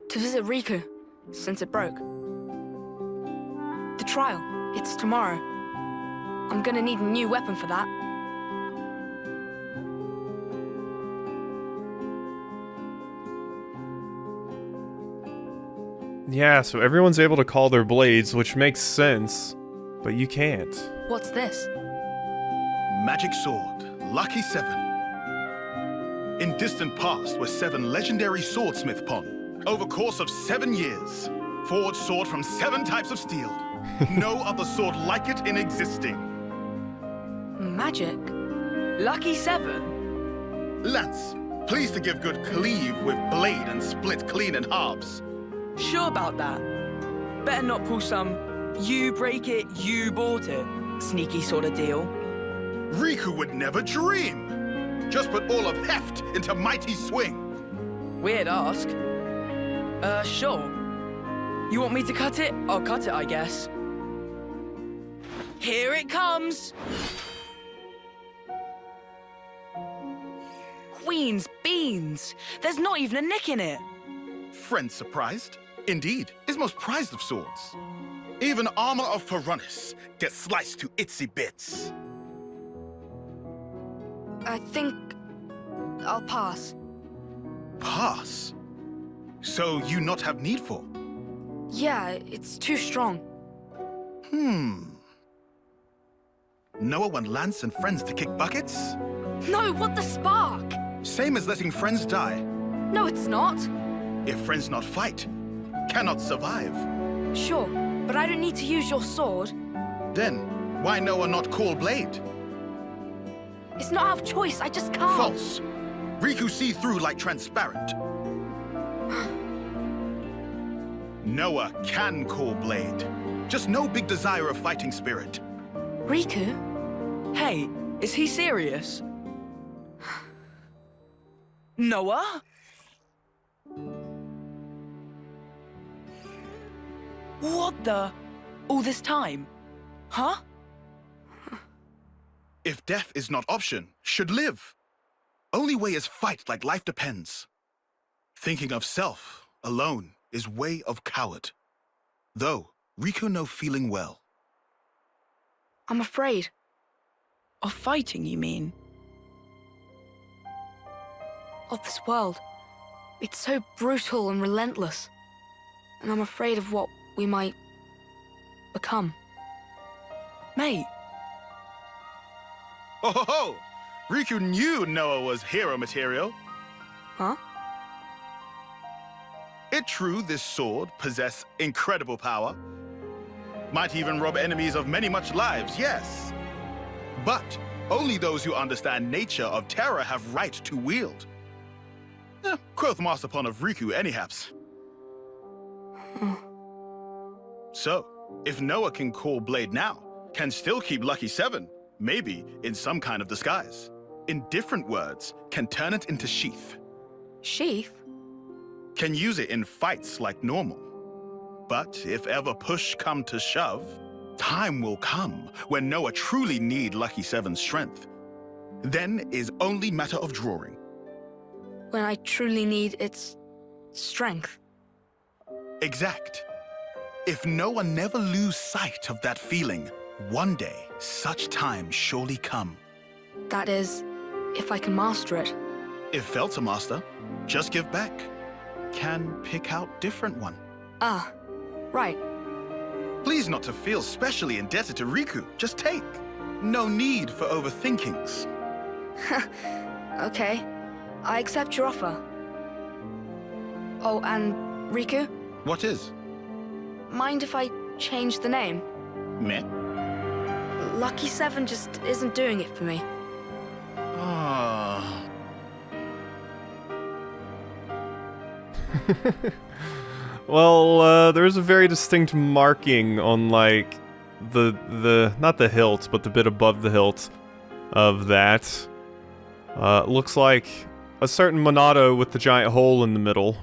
To visit Riku, since it broke. The trial, it's tomorrow. I'm gonna need a new weapon for that. Yeah, so everyone's able to call their blades, which makes sense, but you can't. What's this? Magic sword, lucky 7. In distant past were 7 legendary swordsmith pon. Over course of 7 years, forged sword from 7 types of steel. No other sword like it in existing. Magic? Lucky 7? Lance, Pleased to give good cleave with blade and split clean in halves. Sure about that? Better not pull some you break it, you bought it sneaky sort of deal. Riku would never dream. Just put all of heft into mighty swing. Weird ask. Sure. You want me to cut it? I'll cut it, I guess. Here it comes! Queen's beans! There's not even a nick in it! Friend surprised? Indeed, is most prized of swords. Even armor of Ferronis gets sliced to itsy bits. I think I'll pass. Pass? So you not have need for? Yeah, it's too strong. Noah want Lance and friends to kick buckets? No, what the spark? Same as letting friends die. No, it's not. If friends not fight, cannot survive. Sure, but I don't need to use your sword. Then, why Noah not call blade? It's not out of choice, I just can't. False. Riku see through like transparent. Noah can call blade. Just no big desire of fighting spirit. Riku? Hey, is he serious? Noah? What the? All this time? Huh? If death is not option, should live. Only way is fight like life depends. Thinking of self alone is way of coward. Though, Riku no feeling well. I'm afraid. Of fighting, you mean? Of this world. It's so brutal and relentless. And I'm afraid of what we might become. Mate, Oh ho ho! Riku knew Noah was hero material. Huh? It true this sword possess incredible power. Might even rob enemies of many much lives, yes. But only those who understand nature of terror have right to wield. Quoth Masterpon of Riku anyhaps. So, if Noah can call blade now, can still keep Lucky 7, maybe in some kind of disguise. In different words, can turn it into sheath. Sheath? Can use it in fights like normal. But if ever push come to shove, time will come when Noah truly need Lucky 7's strength. Then is only matter of drawing. When I truly need its strength. Exact. If Noah never lose sight of that feeling, one day such time surely come. That is, if I can master it. If felt to master, just give back. Can pick out different one. Ah, right. Please not to feel specially indebted to Riku. Just take. No need for overthinkings. Okay, I accept your offer. Oh, and Riku, What is? mind if I change the name? Meh? Lucky 7 just isn't doing it for me. Ah. Well, there is a very distinct marking on, like, the not the hilt, but the bit above the hilt of that. Looks like a certain Monado with the giant hole in the middle.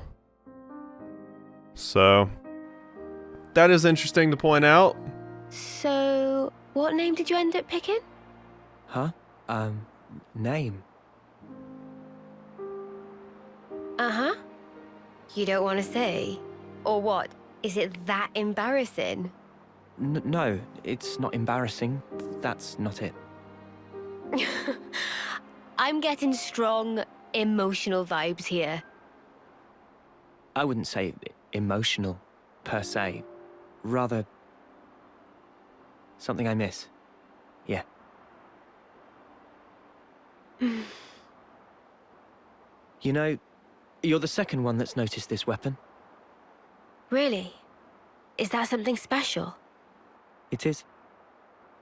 So, that is interesting to point out. So, what name did you end up picking? Huh? Name? Uh-huh. You don't want to say? Or what? Is it that embarrassing? No, it's not embarrassing. That's not it. I'm getting strong, emotional vibes here. I wouldn't say emotional, per se. Rather, something I miss. Yeah. You know, you're the second one that's noticed this weapon. Really? Is that something special? It is.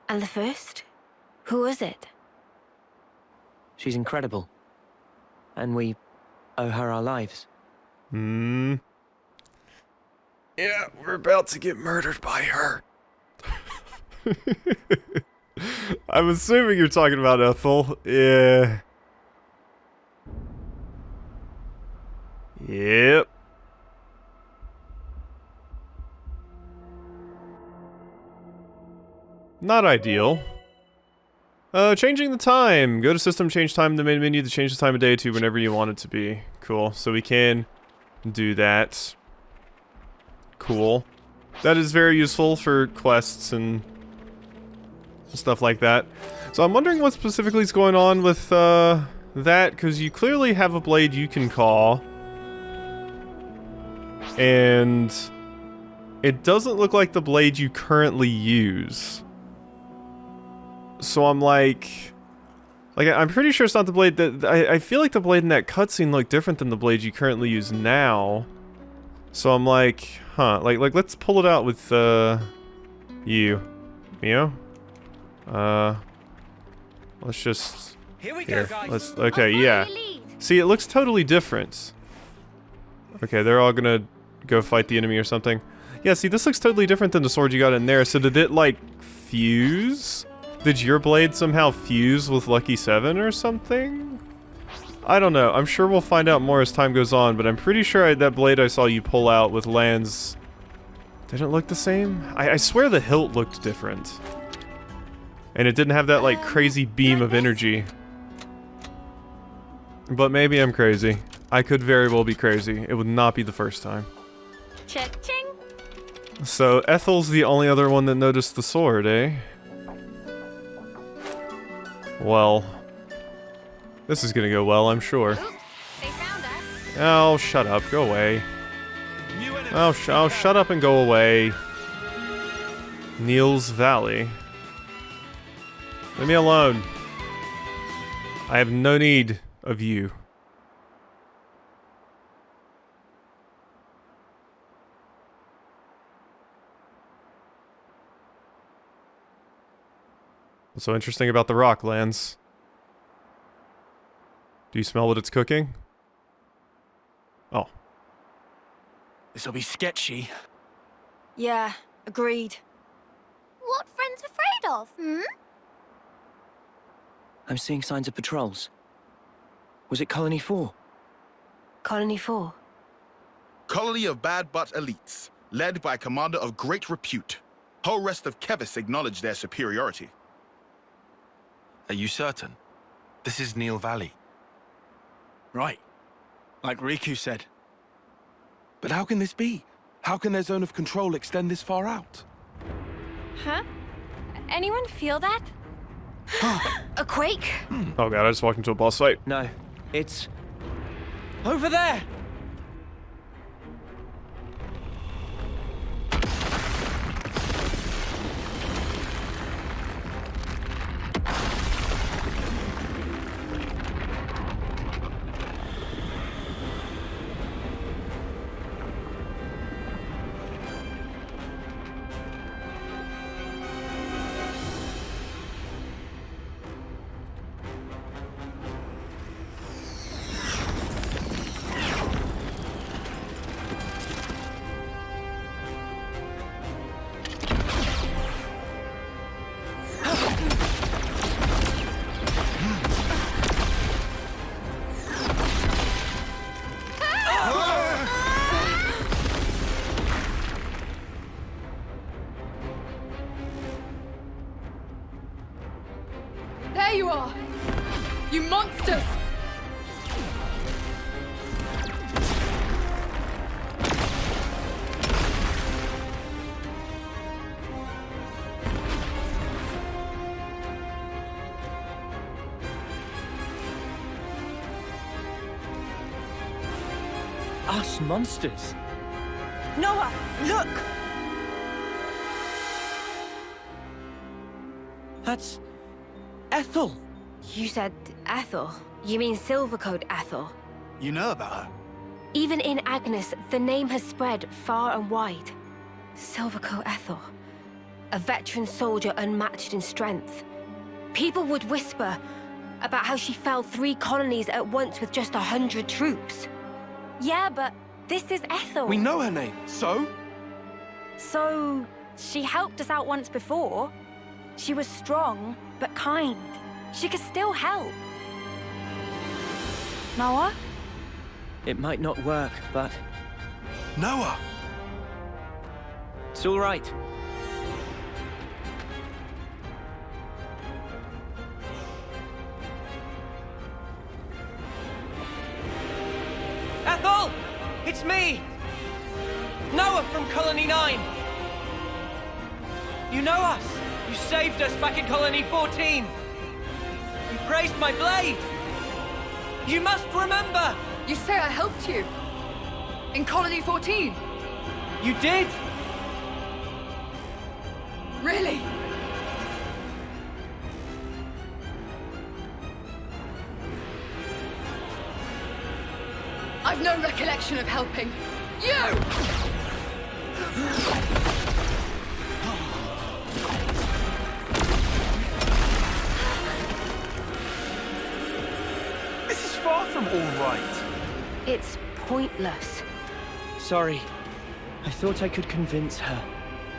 And the first? Who was it? She's incredible. And we owe her our lives. Yeah, we're about to get murdered by her. I'm assuming you're talking about Ethel. Yeah. Yep. Not ideal. Changing the time. Go to system, change time in the main menu to change the time of day to whenever you want it to be. Cool. So we can do that. Cool. That is very useful for quests and stuff like that. So I'm wondering what specifically is going on with that, because you clearly have a blade you can call. And it doesn't look like the blade you currently use. So I'm like I'm pretty sure it's not the blade that I feel like the blade in that cutscene looked different than the blade you currently use now. So I'm like, huh, like let's pull it out with you, Mio. Let's just Here we go, guys. Okay, yeah. See, it looks totally different. Okay, they're all gonna go fight the enemy or something. Yeah, see, this looks totally different than the sword you got in there. So did it like fuse? Did your blade somehow fuse with Lucky 7 or something? I don't know. I'm sure we'll find out more as time goes on, but I'm pretty sure that blade I saw you pull out with Lan's didn't look the same. I swear the hilt looked different. And it didn't have that like crazy beam of energy. But maybe I'm crazy. I could very well be crazy. It would not be the first time. Cha-ching. So Ethel's the only other one that noticed the sword, eh? Well, this is gonna go well, I'm sure. Oops, they found us. Oh, shut up. Go away. Oh, shut up and go away. Neil's Valley. Leave me alone. I have no need of you. What's so interesting about the rock, Lance? Do you smell what it's cooking? Oh. This'll be sketchy. Yeah, agreed. What friends afraid of, hmm? I'm seeing signs of patrols. Was it Colony 4? Colony 4. Colony of bad but elites, led by a commander of great repute. Whole rest of Keves acknowledge their superiority. Are you certain? This is Neil Valley. Right. Like Riku said. But how can this be? How can their zone of control extend this far out? Huh? Anyone feel that? A quake? Oh god, I just walked into a boss fight. No, it's... Over there! There you are! You monsters! Us monsters? Noah, look! That's... Ethel! You said Ethel. You mean Silvercoat Ethel. You know about her? Even in Agnus, the name has spread far and wide. Silvercoat Ethel. A veteran soldier unmatched in strength. People would whisper, About how she felled 3 colonies at once with just 100 troops. Yeah, but this is Ethel. We know her name, so? So, she helped us out once before. She was strong, but kind. She could still help. Noah? It might not work, but Noah! it's all right. Ethel! It's me! Noah from Colony 9! You know us! You saved us back in Colony 14! You praised my blade! You must remember! You say I helped you? In Colony 14? You did! Really? I've no recollection of helping. You! This is far from all right. It's pointless. Sorry. I thought I could convince her.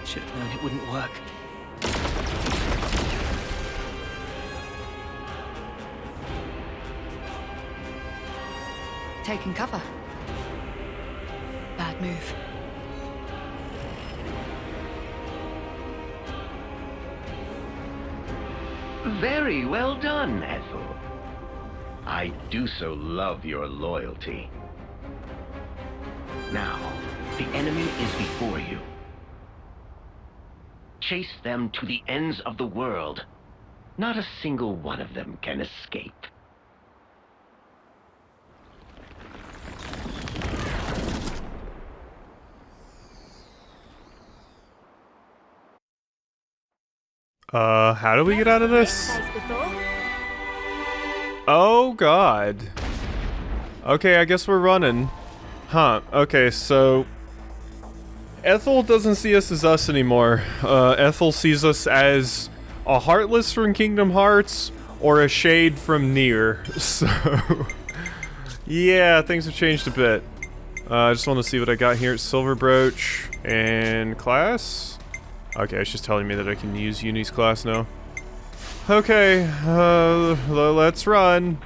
Should have known it wouldn't work. Taking cover. Bad move. Very well done, Ethel. I do so love your loyalty. Now, the enemy is before you. Chase them to the ends of the world. Not a single one of them can escape. How do we get out of this? Oh god. Okay, I guess we're running. Huh, okay, so Ethel doesn't see us as us anymore. Ethel sees us as a Heartless from Kingdom Hearts or a Shade from Nier. So yeah, things have changed a bit. I just want to see what I got here. Silver Brooch and class. Okay, it's just telling me that I can use Uni's class now. Okay, let's run.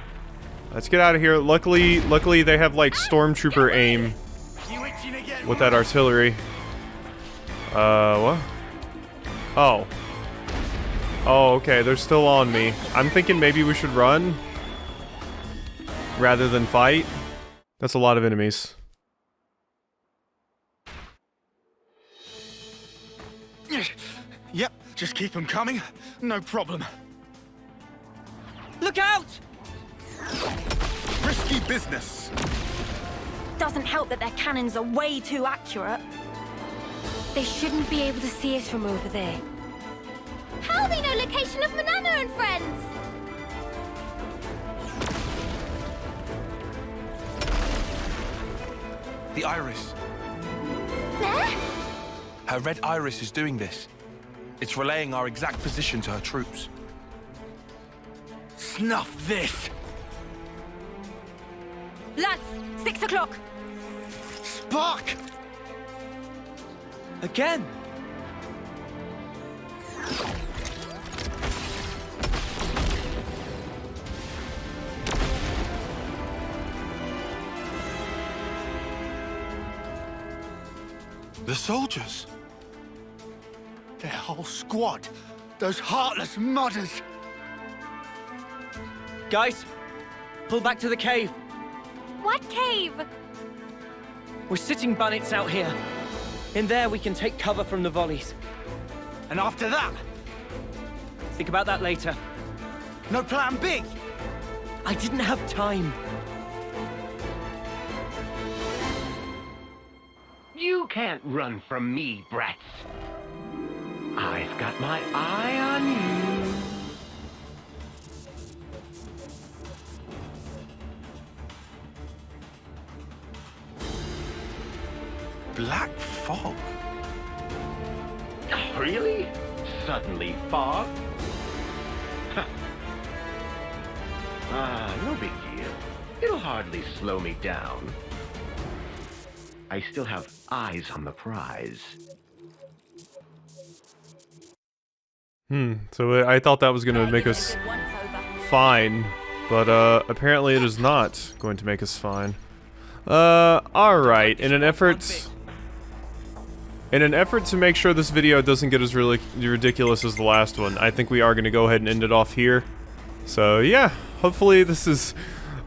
Let's get out of here. Luckily they have like stormtrooper aim with that artillery. What? Oh. Oh, okay, they're still on me. I'm thinking maybe we should run rather than fight. That's a lot of enemies. Yep, just keep them coming. No problem. Look out! Risky business. Doesn't help that their cannons are way too accurate. They shouldn't be able to see us from over there. How do they know location of Manana and friends? The iris. There? Her red iris is doing this. It's relaying our exact position to her troops. Snuff this! Lads, 6 o'clock. Spark! Again? The soldiers. Their whole squad. Those heartless mudders. Guys, pull back to the cave. What cave? We're sitting bunnets out here. In there we can take cover from the volleys. And after that, Think about that later. no plan B. I didn't have time. You can't run from me, brats. I've got my eye on you. Black fog. Really? Suddenly fog? Ah, no big deal. It'll hardly slow me down. I still have eyes on the prize. So I thought that was gonna make us fine, but apparently it is not going to make us fine. Alright, in an effort to make sure this video doesn't get as really ridiculous as the last one, I think we are gonna go ahead and end it off here. So yeah, hopefully this has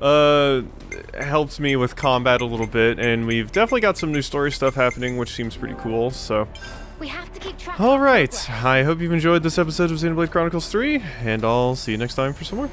helped me with combat a little bit, and we've definitely got some new story stuff happening, which seems pretty cool, so... We have to keep track. Alright, I hope you've enjoyed this episode of Xenoblade Chronicles 3, and I'll see you next time for some more.